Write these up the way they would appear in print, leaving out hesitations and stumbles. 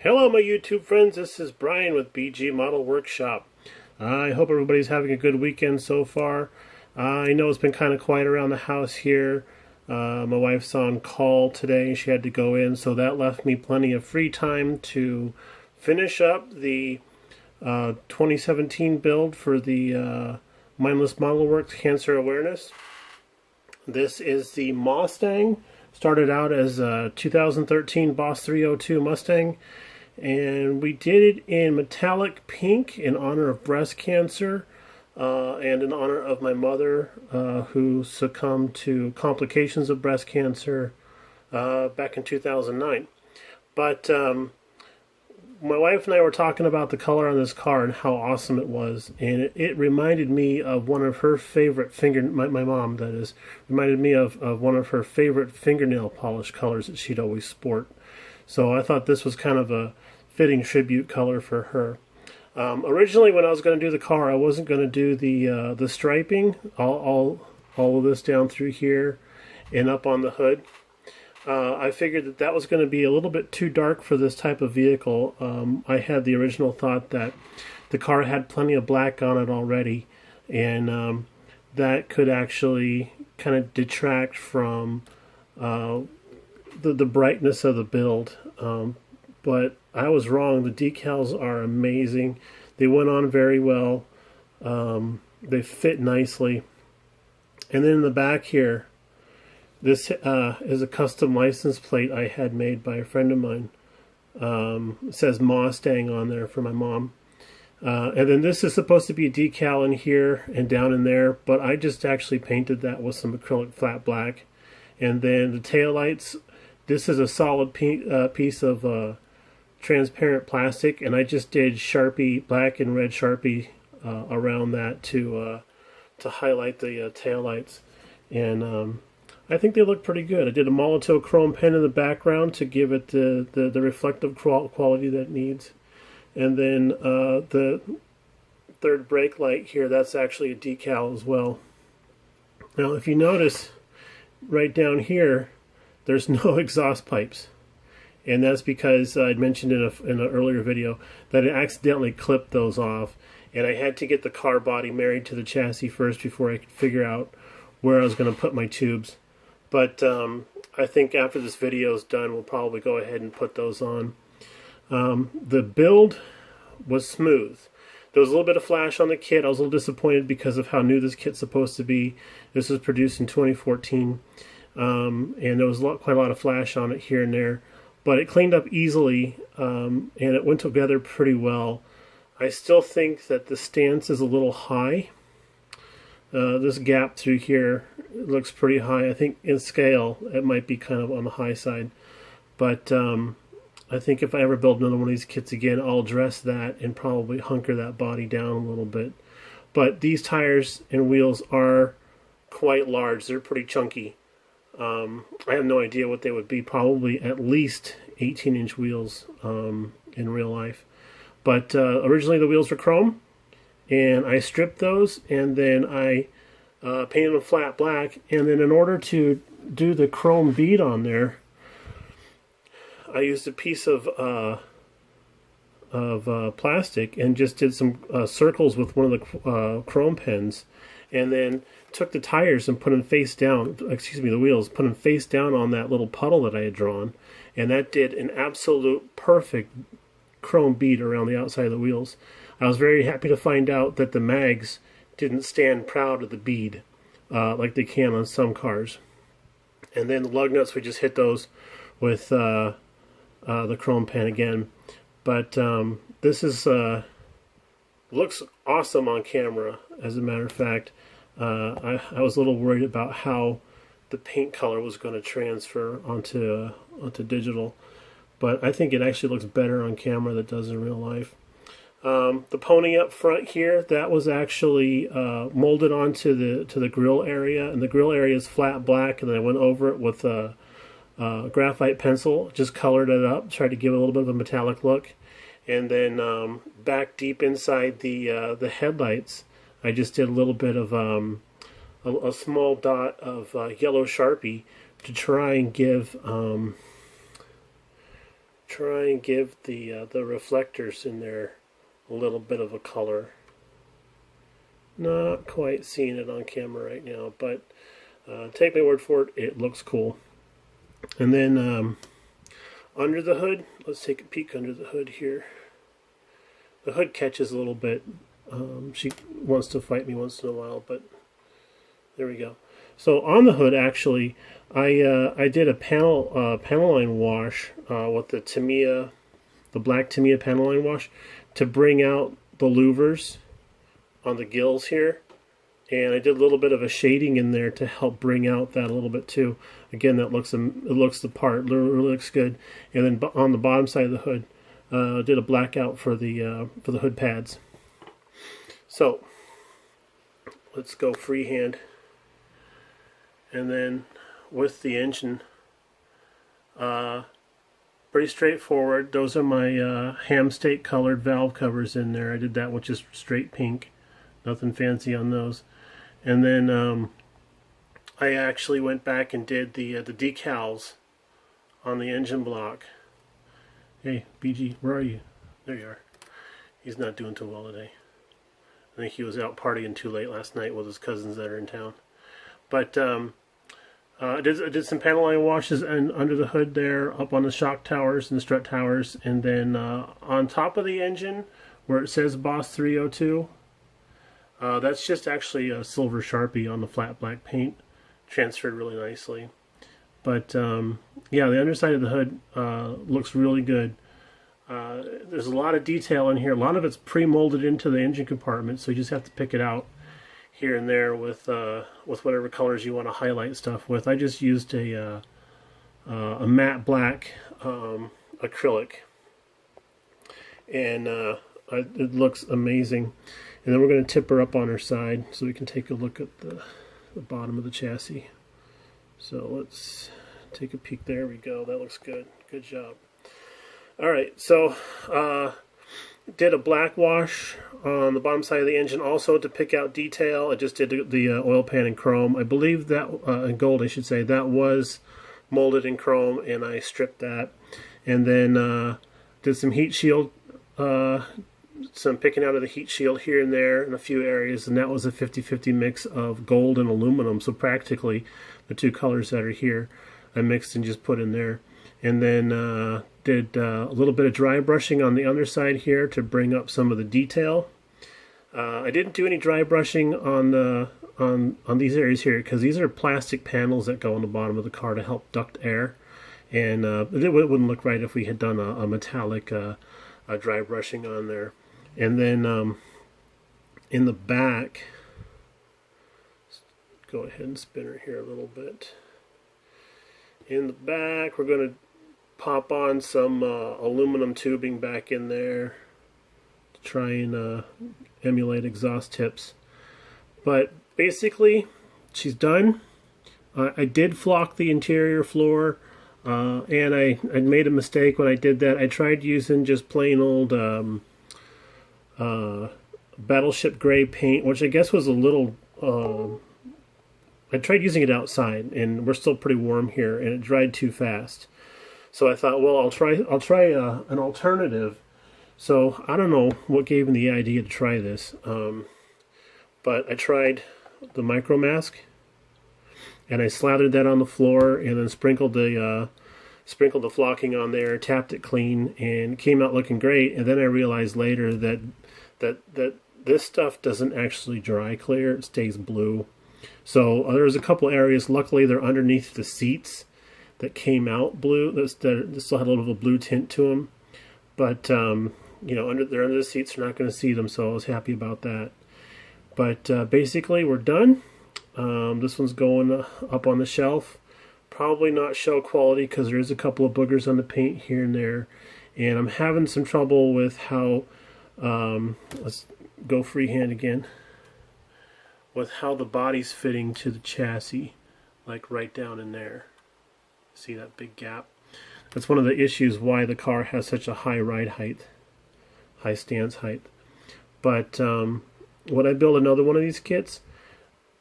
Hello my YouTube friends, this is Brian with BG Model Workshop. I hope everybody's having a good weekend so far. I know it's been kind of quiet around the house here. My wife's on call today, she had to go in, so that left me plenty of free time to finish up the 2017 build for the Mindless modelworks Cancer Awareness. This is the Ma-Stang. Started out as a 2013 Boss 302 Mustang, and we did it in metallic pink in honor of breast cancer and in honor of my mother who succumbed to complications of breast cancer back in 2009. But my wife and I were talking about the color on this car and how awesome it was, and it reminded me of one of her favorite my mom, that is, reminded me of one of her favorite fingernail polish colors that she'd always sport. So I thought this was kind of a fitting tribute color for her. Originally, when I was going to do the car, I wasn't going to do the striping, all of this down through here and up on the hood. I figured that was going to be a little bit too dark for this type of vehicle. I had the original thought that the car had plenty of black on it already, and that could actually kind of detract from the brightness of the build. But I was wrong. The decals are amazing. They went on very well. They fit nicely. And then in the back here, this is a custom license plate I had made by a friend of mine. It says Ma-Stang on there for my mom. And then this is supposed to be a decal in here and down in there, but I just actually painted that with some acrylic flat black. And then the taillights, this is a solid piece of transparent plastic, and I just did Sharpie, black and red Sharpie around that to highlight the taillights. And I think they look pretty good. I did a Molotow chrome pen in the background to give it the reflective quality that it needs. And then the third brake light here, that's actually a decal as well. Now if you notice right down here, there's no exhaust pipes. And that's because I'd mentioned in an earlier video that it accidentally clipped those off. And I had to get the car body married to the chassis first before I could figure out where I was going to put my tubes. But I think after this video is done, we'll probably go ahead and put those on. The build was smooth. There was a little bit of flash on the kit. I was a little disappointed because of how new this kit's supposed to be. This was produced in 2014. And there was quite a lot of flash on it here and there. But it cleaned up easily, and it went together pretty well. I still think that the stance is a little high. This gap through here looks pretty high. I think in scale it might be kind of on the high side. But I think if I ever build another one of these kits again, I'll address that and probably hunker that body down a little bit. But these tires and wheels are quite large. They're pretty chunky. I have no idea what they would be. Probably at least 18-inch wheels in real life. But originally the wheels were chrome, and I stripped those, and then I painted them flat black. And then in order to do the chrome bead on there, I used a piece of plastic and just did some circles with one of the chrome pens, and then took the tires and put them face down, the wheels, put them face down on that little puddle that I had drawn, and that did an absolute perfect chrome bead around the outside of the wheels. I was very happy to find out that the mags didn't stand proud of the bead like they can on some cars. And then the lug nuts, we just hit those with the chrome pen again. But this is looks awesome on camera, as a matter of fact. I was a little worried about how the paint color was going to transfer onto digital, but I think it actually looks better on camera than it does in real life. The pony up front here, that was actually molded onto the grill area, and the grill area is flat black, and then I went over it with a graphite pencil, just colored it up, tried to give it a little bit of a metallic look. And then back deep inside the headlights, I just did a little bit of a small dot of yellow Sharpie to try and give try and give the reflectors in there a little bit of a color. Not quite seeing it on camera right now, but take my word for it, it looks cool. And then under the hood, let's take a peek under the hood here. The hood catches a little bit. She wants to fight me once in a while, but there we go. So on the hood, actually, I did a panel line wash with the Tamiya, the black Tamiya panel line wash, to bring out the louvers on the gills here, and I did a little bit of a shading in there to help bring out that a little bit too. Again, that looks the part, it really looks good. And then on the bottom side of the hood, did a blackout for the hood pads. So let's go freehand, and then with the engine, pretty straightforward. Those are my ham steak colored valve covers in there. I did that with just straight pink, nothing fancy on those. And then I actually went back and did the decals on the engine block. Hey, BG, where are you? There you are. He's not doing too well today. I think he was out partying too late last night with his cousins that are in town. But I did some panel line washes and under the hood there, up on the shock towers and the strut towers, and then on top of the engine where it says Boss 302, that's just actually a silver Sharpie on the flat black paint, transferred really nicely. But yeah, the underside of the hood looks really good. There's a lot of detail in here. A lot of it's pre-molded into the engine compartment, so you just have to pick it out here and there with whatever colors you want to highlight stuff with. I just used a matte black acrylic, and it looks amazing. And then we're going to tip her up on her side so we can take a look at the bottom of the chassis. So let's take a peek. There we go. That looks good. Good job. Alright, so did a black wash on the bottom side of the engine also to pick out detail. I just did the oil pan in chrome. I believe that, in gold I should say, that was molded in chrome, and I stripped that. And then did some heat shield, some picking out of the heat shield here and there in a few areas, and that was a 50-50 mix of gold and aluminum. So practically the two colors that are here I mixed and just put in there. And then did a little bit of dry brushing on the underside here to bring up some of the detail. I didn't do any dry brushing on these areas here because these are plastic panels that go on the bottom of the car to help duct air, and it wouldn't look right if we had done a metallic dry brushing on there. And then in the back, go ahead and spin her here a little bit. In the back, we're going to pop on some aluminum tubing back in there to try and emulate exhaust tips. But basically, she's done. I did flock the interior floor, and I made a mistake when I did that. I tried using just plain old Battleship gray paint, which I guess was a little... I tried using it outside, and we're still pretty warm here, and it dried too fast. So I thought, well, I'll try an alternative. So I don't know what gave me the idea to try this, but I tried the micro mask, and I slathered that on the floor, and then sprinkled the flocking on there, tapped it clean, and it came out looking great. And then I realized later that this stuff doesn't actually dry clear; it stays blue. So there's a couple areas. Luckily, they're underneath the seats that came out blue. That still had a little bit of a blue tint to them, but you know, they're under the seats. They're not going to see them, so I was happy about that. But basically, we're done. This one's going up on the shelf. Probably not show quality because there is a couple of boogers on the paint here and there, and I'm having some trouble with how. Let's go freehand again. With how the body's fitting to the chassis, like right down in there. See that big gap? That's one of the issues why the car has such a high ride height, high stance height. But would I build another one of these kits?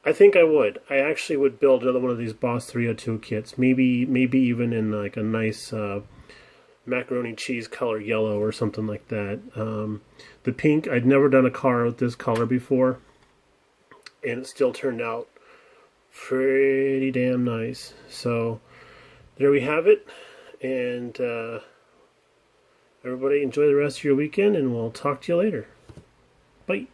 I think I would. I actually would build another one of these Boss 302 kits. Maybe even in like a nice macaroni cheese color yellow or something like that. The pink, I'd never done a car with this color before, and it still turned out pretty damn nice. So there we have it, and everybody enjoy the rest of your weekend, and we'll talk to you later. Bye.